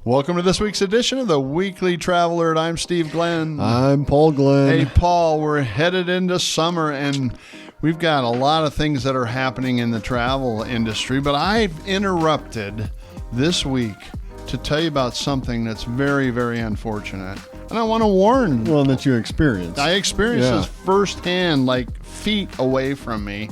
Welcome to this week's edition of the Weekly Travel Alert. I'm Steve Glenn. I'm Paul Glenn. Hey, Paul, we're headed into summer, and we've got a lot of things that are happening in the travel industry, but I've interrupted this week to tell you about something that's very, very unfortunate. And I want to warn. Well, that you experienced. I experienced this firsthand, like feet away from me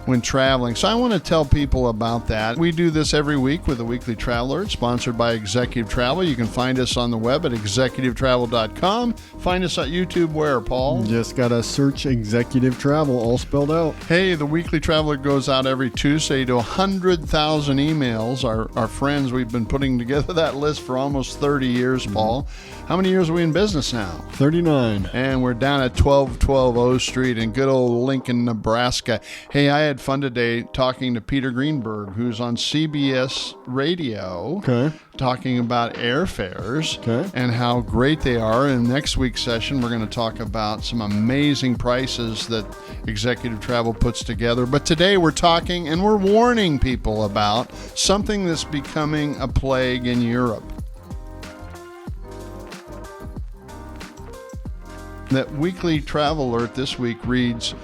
when traveling. So I want to tell people about that. We do this every week with the Weekly Traveler. It's sponsored by Executive Travel. You can find us on the web at executivetravel.com. Find us at YouTube where, Paul? Just got to search Executive Travel, all spelled out. Hey, the Weekly Traveler goes out every Tuesday to 100,000 emails. Our friends, we've been putting together that list for almost 30 years, Paul. How many years are we in business now? 39. And we're down at 1212 O Street in good old Lincoln, Nebraska. Hey, I had fun today talking to Peter Greenberg, who's on CBS Radio, talking about airfares and how great they are. In next week's session, we're going to talk about some amazing prices that Executive Travel puts together. But today we're talking and we're warning people about something that's becoming a plague in Europe. That Weekly Travel Alert this week reads,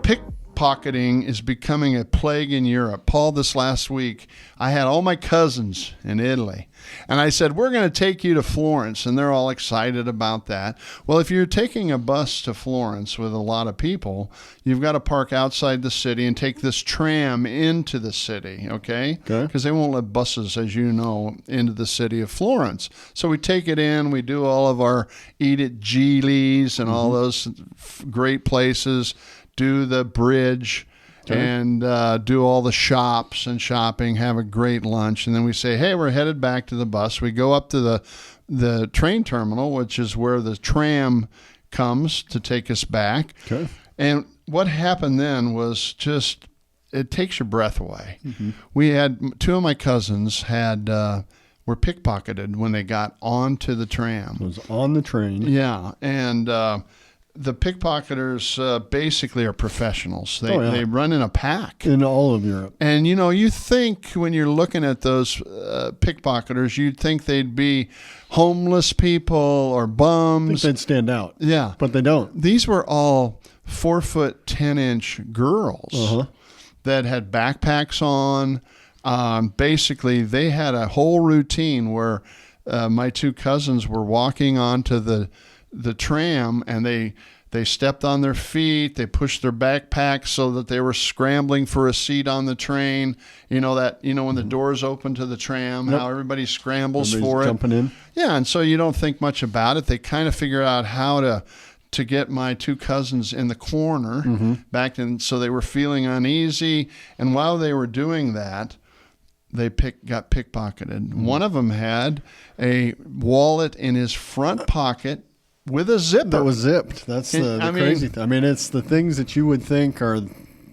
pickpocketing is becoming a plague in Europe. Paul, this last week, I had all my cousins in Italy, and I said, we're going to take you to Florence, and they're all excited about that. Well, if you're taking a bus to Florence with a lot of people, you've got to park outside the city and take this tram into the city, okay? Because they won't let buses, as you know, into the city of Florence. So we take it in, we do all of our eat at Geely's and all those great places, do the bridge, and do all the shops and shopping, have a great lunch, and then we say, hey, we're headed back to the bus. We go up to the train terminal, which is where the tram comes to take us back. And what happened then was just, it takes your breath away. We had, two of my cousins were pickpocketed when they got onto the tram. It was on the train. Yeah, and the pickpocketers basically are professionals. They run in a pack. In all of Europe. And, you know, you think when you're looking at those pickpocketers, you'd think they'd be homeless people or bums. I think they'd stand out. Yeah. But they don't. These were all 4 foot 10-inch girls that had backpacks on. Basically, they had a whole routine where my two cousins were walking onto the tram, and they stepped on their feet, they pushed their backpacks so that they were scrambling for a seat on the train. You know when the doors open to the tram, how everybody scrambles for it. Jumping in. Yeah, and so you don't think much about it. They kind of figure out how to get my two cousins in the corner back in, so they were feeling uneasy. And while they were doing that, they got pickpocketed. One of them had a wallet in his front pocket with a zipper. That was zipped. That's the crazy thing. I mean, it's the things that you would think are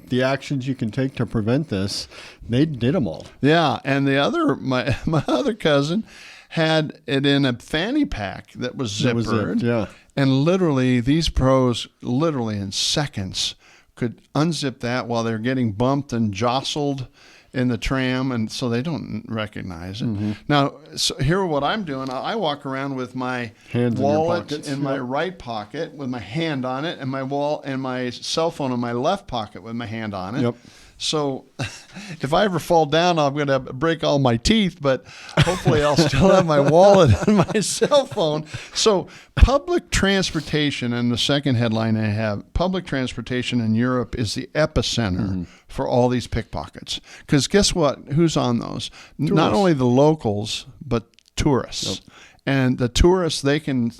the actions you can take to prevent this. They did them all. Yeah, and my other cousin had it in a fanny pack that was zippered. And literally, these pros, in seconds, could unzip that while they're getting bumped and jostled in the tram, and so they don't recognize it. Now, so here what I'm doing, I walk around with my wallet in my right pocket with my hand on it, and my cell phone in my left pocket with my hand on it. So if I ever fall down, I'm going to break all my teeth, but hopefully I'll still have my wallet and my cell phone. So public transportation, and the second headline I have, public transportation in Europe is the epicenter for all these pickpockets. Because guess what? Who's on those? Tourists. Not only the locals, but tourists. And the tourists, they can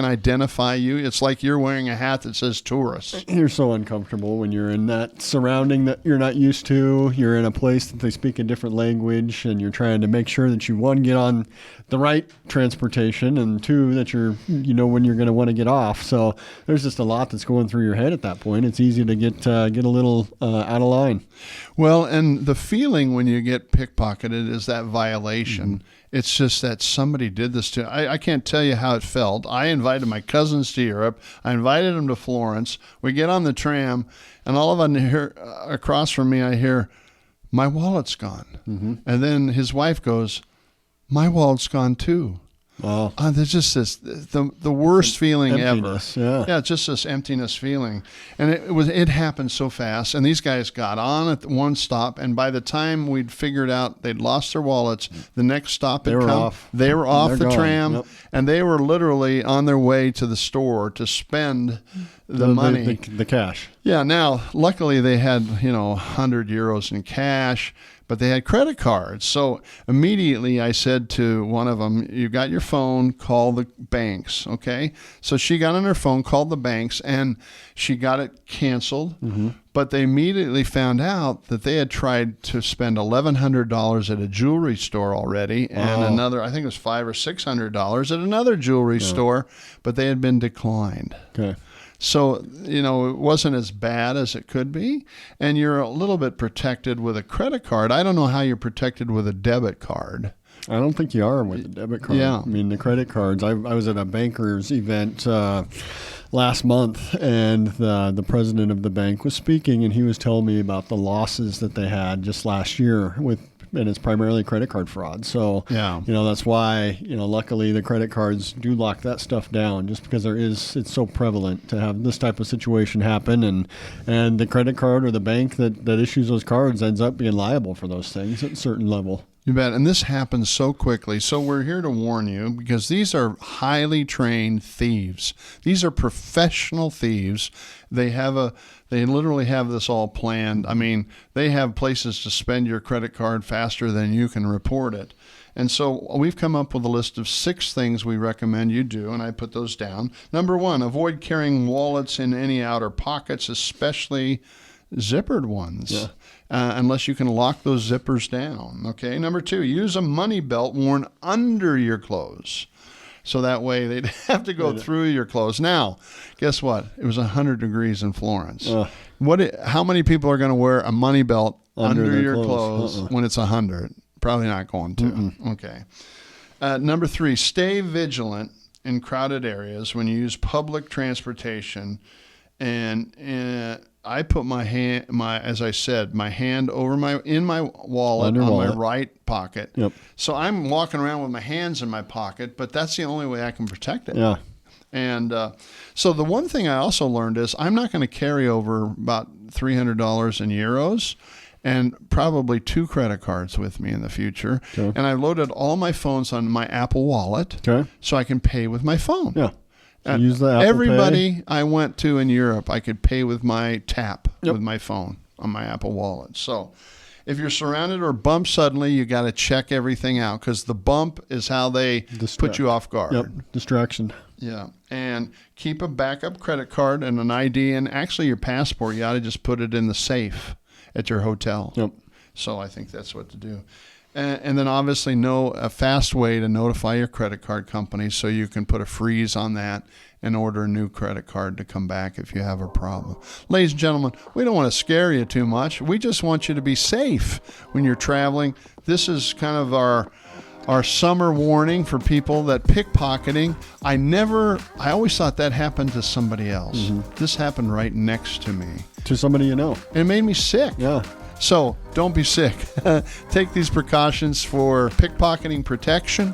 identify you. It's like you're wearing a hat that says tourist. You're so uncomfortable when you're in that surrounding that you're not used to. You're in a place that they speak a different language, and you're trying to make sure that you, one, get on the right transportation, and two, that you know when you're going to want to get off. So there's just a lot that's going through your head at that point. It's easy to get a little out of line. Well, and the feeling when you get pickpocketed is that violation. It's just that somebody did this to I can't tell you how it felt. I invited my cousins to Europe. I invited them to Florence. We get on the tram, and all of a sudden, across from me, I hear, my wallet's gone. And then his wife goes, my wallet's gone too. Wow. There's just the worst feeling Emptiness, ever. yeah. Just this emptiness feeling, and it happened so fast. And these guys got on at one stop, and by the time we'd figured out they'd lost their wallets, the next stop had come. Off. They were off the They're gone. tram, Yep. and they were literally on their way to the store to spend the money, the cash. Yeah. Now, luckily, they had 100 euros in cash, but they had credit cards. So immediately I said to one of them, "You got your phone, call the banks." Okay. So she got on her phone, called the banks, and she got it canceled. Mm-hmm. But they immediately found out that they had tried to spend $1,100 at a jewelry store already, and another, I think it was $500 or $600 at another jewelry store, but they had been declined. Okay. So, it wasn't as bad as it could be, and you're a little bit protected with a credit card. I don't know how you're protected with a debit card. I don't think you are with the debit card. Yeah. I mean, the credit cards, I was at a banker's event last month, and the president of the bank was speaking, and he was telling me about the losses that they had just last year and it's primarily credit card fraud. So, Yeah. That's why, luckily the credit cards do lock that stuff down, just because it's so prevalent to have this type of situation happen. And the credit card or the bank that issues those cards ends up being liable for those things at a certain level. You bet. And this happens so quickly. So we're here to warn you, because these are highly trained thieves. These are professional thieves. They literally have this all planned. I mean, they have places to spend your credit card faster than you can report it. And so we've come up with a list of 6 things we recommend you do, and I put those down. Number 1, avoid carrying wallets in any outer pockets, especially zippered ones, unless you can lock those zippers down. Okay. Number 2, use a money belt worn under your clothes. So that way they'd have to go through your clothes. Now, guess what? It was 100 degrees in Florence. How many people are going to wear a money belt under your clothes when it's 100? Probably not going to. Mm-mm. Okay. Number 3, stay vigilant in crowded areas when you use public transportation. And I put my hand over in my wallet on my right pocket. Yep. So I'm walking around with my hands in my pocket, but that's the only way I can protect it. Yeah. And so the one thing I also learned is I'm not going to carry over about $300 in euros and probably 2 credit cards with me in the future. Okay. And I loaded all my phones on my Apple Wallet so I can pay with my phone. Yeah. So use the Apple Everybody Pay. I went to in Europe, I could pay with my tap with my phone on my Apple Wallet. So if you're surrounded or bumped suddenly, you got to check everything out, because the bump is how they put you off guard. Yep, distraction. Yeah, and keep a backup credit card and an ID, and actually your passport, you ought to just put it in the safe at your hotel. Yep. So I think that's what to do. And then obviously know a fast way to notify your credit card company so you can put a freeze on that and order a new credit card to come back if you have a problem. Ladies and gentlemen, we don't want to scare you too much. We just want you to be safe when you're traveling. This is kind of our summer warning for people that pickpocketing, I always thought that happened to somebody else. Mm-hmm. This happened right next to me. To somebody you know. It made me sick. Yeah. So don't be sick. Take these precautions for pickpocketing protection.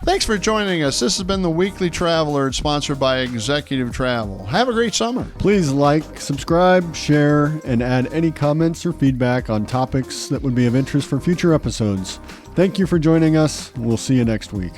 Thanks for joining us. This has been the Weekly Traveler, sponsored by Executive Travel. Have a great summer. Please like, subscribe, share, and add any comments or feedback on topics that would be of interest for future episodes. Thank you for joining us. We'll see you next week.